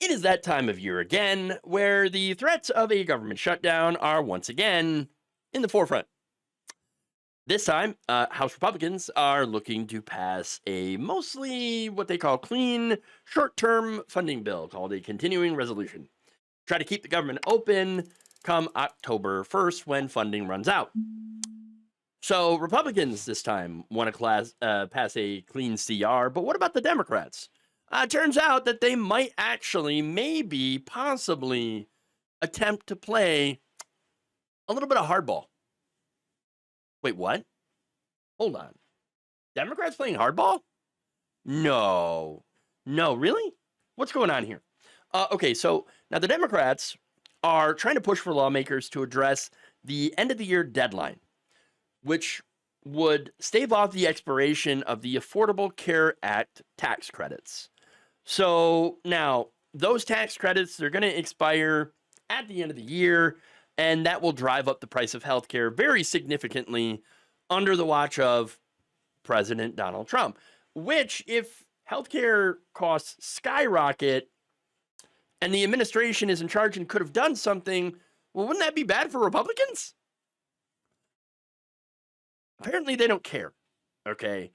It is that time of year again where the threats of a government shutdown are once again in the forefront. This time, House Republicans are looking to pass a mostly what they call clean, short term funding bill called a continuing resolution. Try to keep the government open come October 1st when funding runs out. So, Republicans this time want to pass a clean CR, but what about the Democrats? Turns out that they might actually, maybe, possibly attempt to play a little bit of hardball. Wait, what? Hold on. Democrats playing hardball? No. No, really? What's going on here? Okay, so now the Democrats are trying to push for lawmakers to address the end of the year deadline, which would stave off the expiration of the Affordable Care Act tax credits. So now those tax credits, they're going to expire at the end of the year, and that will drive up the price of healthcare very significantly under the watch of President Donald Trump, which if healthcare costs skyrocket and the administration is in charge and could have done something, well, wouldn't that be bad for Republicans? Apparently they don't care. Okay.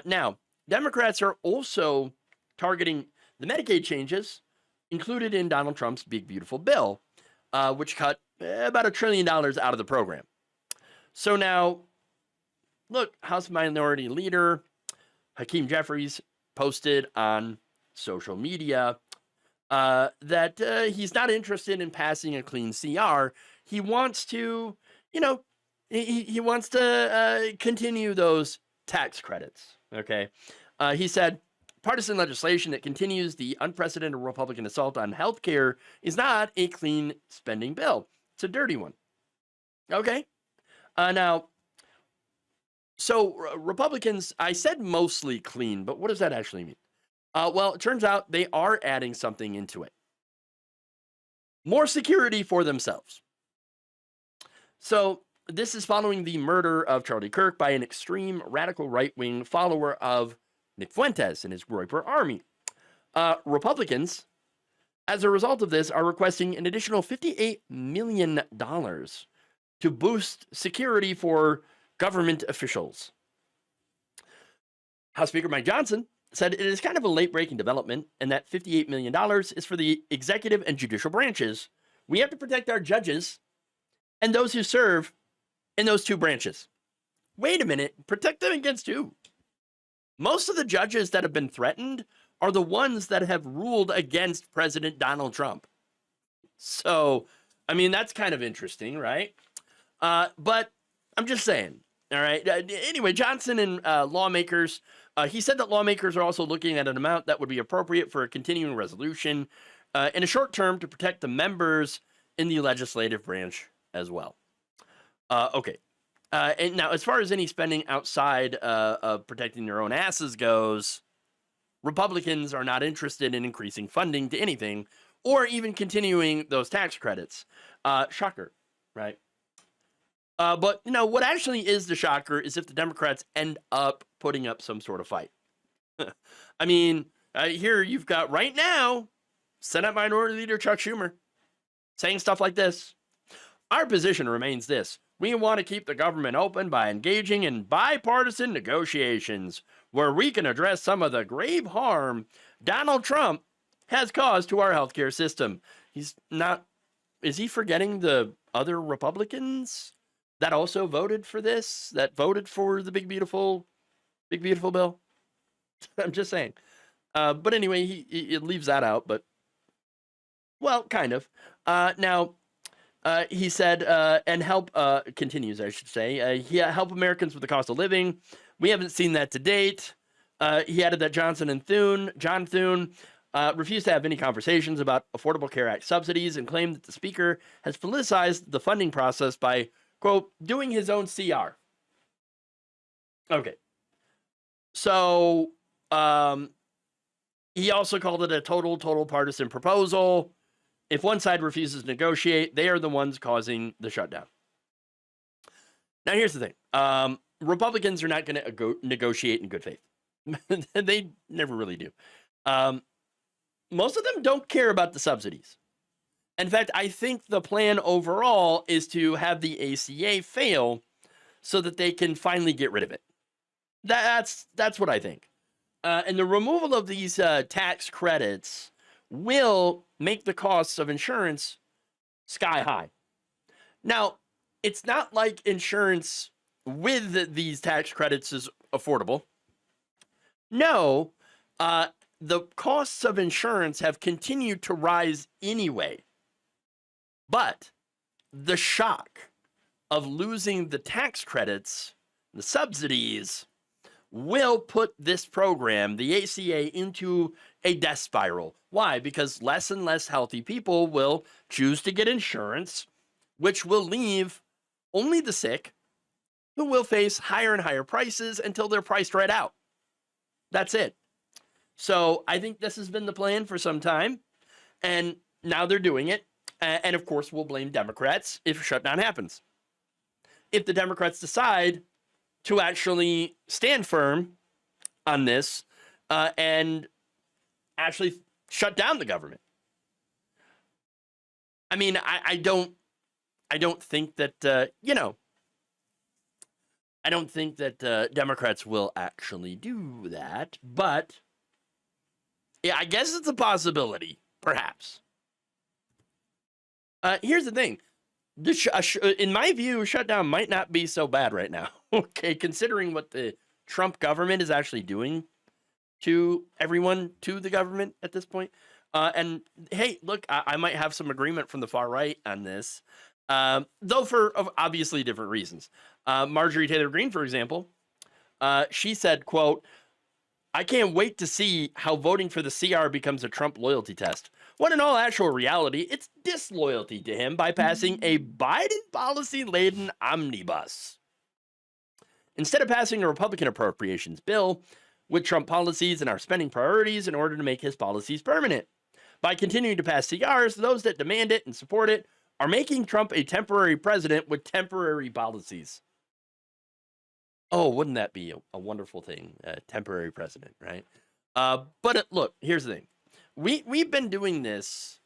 Now, Democrats are also targeting the Medicaid changes included in Donald Trump's big, beautiful bill, which cut about $1 trillion out of the program. So now, look, House Minority Leader Hakeem Jeffries posted on social media that he's not interested in passing a clean CR. He wants to, he wants to continue those tax credits. Okay. He said, partisan legislation that continues the unprecedented Republican assault on healthcare is not a clean spending bill. It's a dirty one. Okay. Now, so Republicans, I said mostly clean, but what does that actually mean? Well, it turns out they are adding something into it. More security for themselves. So this is following the murder of Charlie Kirk by an extreme radical right-wing follower of Nick Fuentes and his Groyper Army. Republicans, as a result of this, are requesting an additional $58 million to boost security for government officials. House Speaker Mike Johnson said it is kind of a late-breaking development, and that $58 million is for the executive and judicial branches. We have to protect our judges and those who serve in those two branches. Wait a minute, protect them against who? Most of the judges that have been threatened are the ones that have ruled against President Donald Trump. So, I mean, that's kind of interesting, right? But I'm just saying, all right? Anyway, Johnson and lawmakers, he said that lawmakers are also looking at an amount that would be appropriate for a continuing resolution in a short term to protect the members in the legislative branch as well. Okay. And now, as far as any spending outside of protecting their own asses goes, Republicans are not interested in increasing funding to anything or even continuing those tax credits. Shocker, right? But, what actually is the shocker is if the Democrats end up putting up some sort of fight. I mean, here you've got right now Senate Minority Leader Chuck Schumer saying stuff like this. Our position remains this. We want to keep the government open by engaging in bipartisan negotiations where we can address some of the grave harm Donald Trump has caused to our healthcare system. Is he forgetting the other Republicans that also voted for this, that voted for the big, beautiful bill? I'm just saying. But anyway, he leaves that out, but, well, kind of. Now, he said, and help, continues, I should say, help Americans with the cost of living. We haven't seen that to date. He added that John Thune, refused to have any conversations about Affordable Care Act subsidies and claimed that the speaker has politicized the funding process by, quote, doing his own CR. Okay. So, he also called it a total partisan proposal. If one side refuses to negotiate, they are the ones causing the shutdown. Now, here's the thing. Republicans are not going to negotiate in good faith. They never really do. most of them don't care about the subsidies. In fact, I think the plan overall is to have the ACA fail so that they can finally get rid of it. That's what I think. And the removal of these tax credits will make the costs of insurance sky high. Now, it's not like insurance with these tax credits is affordable. No, the costs of insurance have continued to rise anyway. But the shock of losing the tax credits, the subsidies, will put this program, the ACA, into a death spiral. Why? Because less and less healthy people will choose to get insurance, which will leave only the sick, who will face higher and higher prices until they're priced right out. That's it. So I think this has been the plan for some time, and now they're doing it. And of course, we'll blame Democrats if a shutdown happens. If the Democrats decide to actually stand firm on this and actually shut down the government. I mean, I don't think that, I don't think that Democrats will actually do that, but yeah, I guess it's a possibility, perhaps. Here's the thing. In my view, shutdown might not be so bad right now. Okay, considering what the Trump government is actually doing to everyone, to the government at this point. And hey, look, I might have some agreement from the far right on this, though for obviously different reasons. Marjorie Taylor Greene, for example, she said, quote, "I can't wait to see how voting for the CR becomes a Trump loyalty test. When in all actual reality, it's disloyalty to him by passing a Biden policy-laden omnibus. Instead of passing a Republican appropriations bill with Trump policies and our spending priorities in order to make his policies permanent. By continuing to pass CRs, those that demand it and support it are making Trump a temporary president with temporary policies." Oh, wouldn't that be a wonderful thing? A temporary president, right? But look, here's the thing. We've been doing this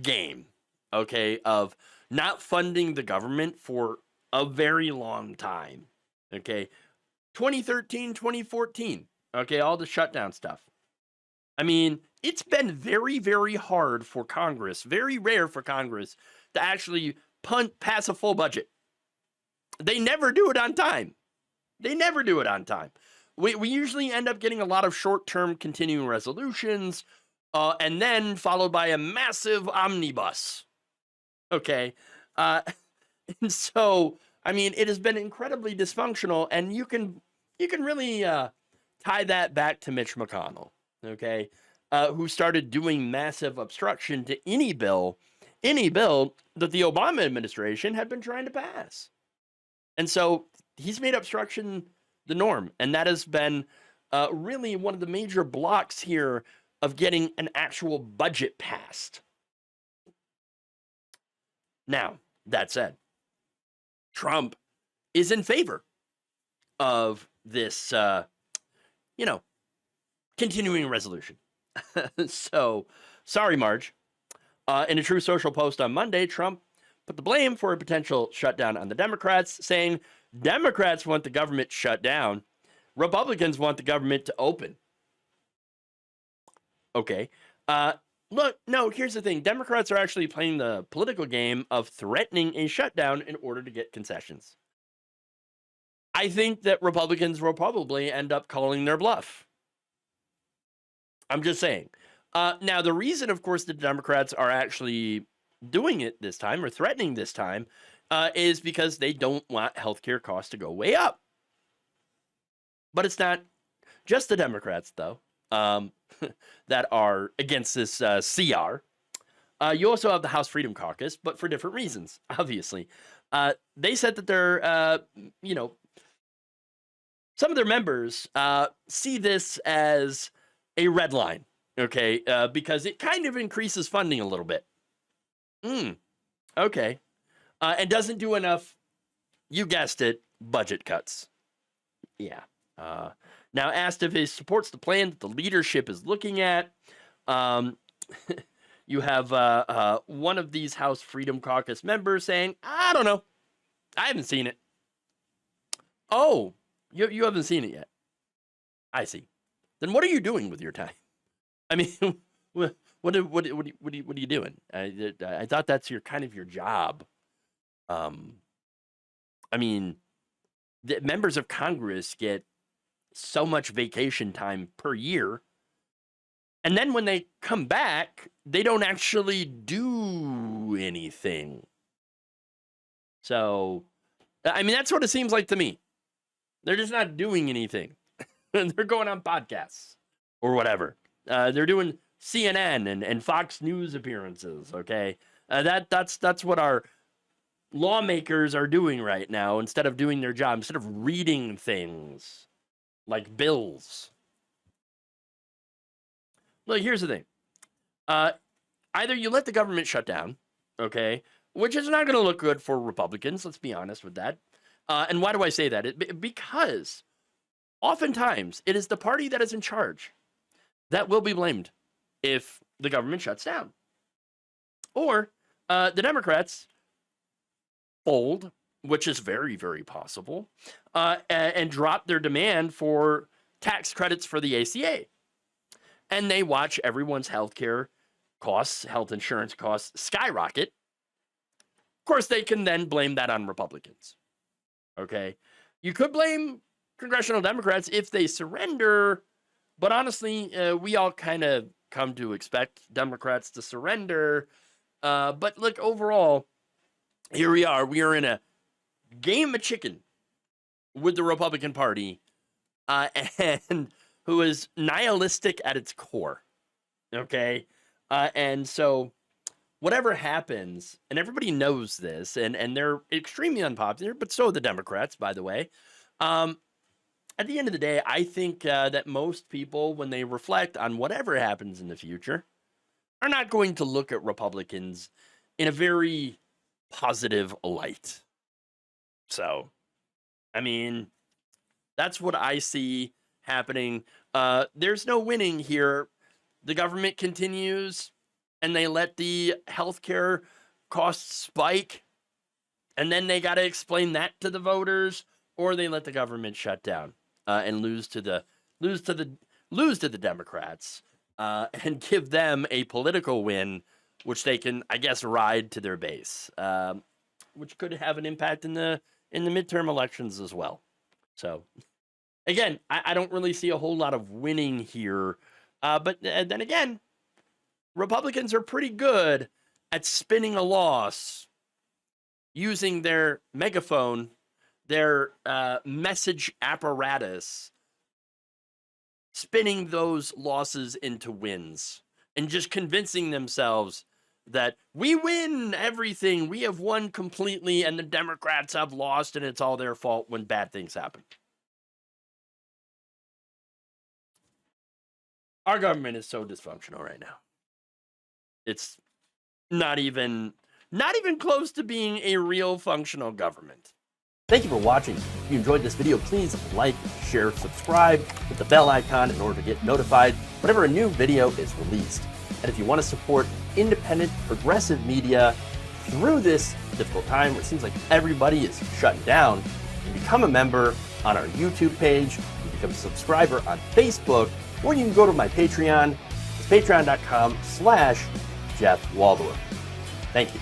game, okay, of not funding the government for a very long time, okay? 2013, 2014, okay, all the shutdown stuff. I mean, it's been very, very hard for Congress, very rare for Congress to actually pass a full budget. They never do it on time. They never do it on time. We usually end up getting a lot of short-term continuing resolutions, and then followed by a massive omnibus. Okay. And so, I mean, it has been incredibly dysfunctional, and you can really tie that back to Mitch McConnell, okay, who started doing massive obstruction to any bill that the Obama administration had been trying to pass. And so he's made obstruction the norm, and that has been really one of the major blocks here of getting an actual budget passed. Now, that said, Trump is in favor of this, continuing resolution. So, sorry, Marge. In a True Social post on Monday, Trump put the blame for a potential shutdown on the Democrats, saying Democrats want the government shut down. Republicans want the government to open. Okay. Look, no, here's the thing. Democrats are actually playing the political game of threatening a shutdown in order to get concessions. I think that Republicans will probably end up calling their bluff. I'm just saying. Now, the reason, of course, the Democrats are actually doing it this time, or threatening this time, is because they don't want healthcare costs to go way up. But it's not just the Democrats, though, that are against this CR. You also have the House Freedom Caucus, but for different reasons, obviously. They said that they're, some of their members see this as a red line, okay, because it kind of increases funding a little bit. Okay. And doesn't do enough, you guessed it, budget cuts. Yeah. Now, asked if he supports the plan that the leadership is looking at, you have one of these House Freedom Caucus members saying, I don't know. I haven't seen it. Oh, you haven't seen it yet. I see. Then what are you doing with your time? I mean, what are you doing? I thought that's your job. I mean, the members of Congress get so much vacation time per year, and then when they come back, they don't actually do anything. So, I mean, that's what it seems like to me. They're just not doing anything. They're going on podcasts or whatever. They're doing CNN and Fox News appearances. Okay, that's what our lawmakers are doing right now. Instead of doing their job, instead of reading things like bills. Look, here's the thing. Either you let the government shut down, okay, which is not going to look good for Republicans. Let's be honest with that. And why do I say that? Because oftentimes it is the party that is in charge that will be blamed if the government shuts down. Or the Democrats fold, which is very, very possible, and drop their demand for tax credits for the ACA. And they watch everyone's healthcare costs, health insurance costs skyrocket. Of course, they can then blame that on Republicans. Okay? You could blame congressional Democrats if they surrender, but honestly, we all kind of come to expect Democrats to surrender. But look, overall, here we are. We are in a game of chicken with the Republican Party, and who is nihilistic at its core. Okay? And so whatever happens, and everybody knows this, and they're extremely unpopular, but so are the Democrats, by the way. At the end of the day, I think that most people, when they reflect on whatever happens in the future, are not going to look at Republicans in a very positive light. So, I mean, that's what I see happening. There's no winning here. The government continues, and they let the healthcare costs spike, and then they got to explain that to the voters, or they let the government shut down and lose to the Democrats and give them a political win, which they can, I guess, ride to their base, which could have an impact in the midterm elections as well. So, again, I don't really see a whole lot of winning here. But then again, Republicans are pretty good at spinning a loss using their megaphone, their message apparatus, spinning those losses into wins and just convincing themselves that we win everything, we have won completely, and the Democrats have lost, and it's all their fault when bad things happen. Our government is so dysfunctional right now. It's not even close to being a real functional government. Thank you for watching. If you enjoyed this video, please like, share, subscribe, hit the bell icon in order to get notified whenever a new video is released. And if you want to support independent, progressive media through this difficult time where it seems like everybody is shutting down, you can become a member on our YouTube page, you can become a subscriber on Facebook, or you can go to my Patreon. It's patreon.com/Jeff Waldorf. Thank you.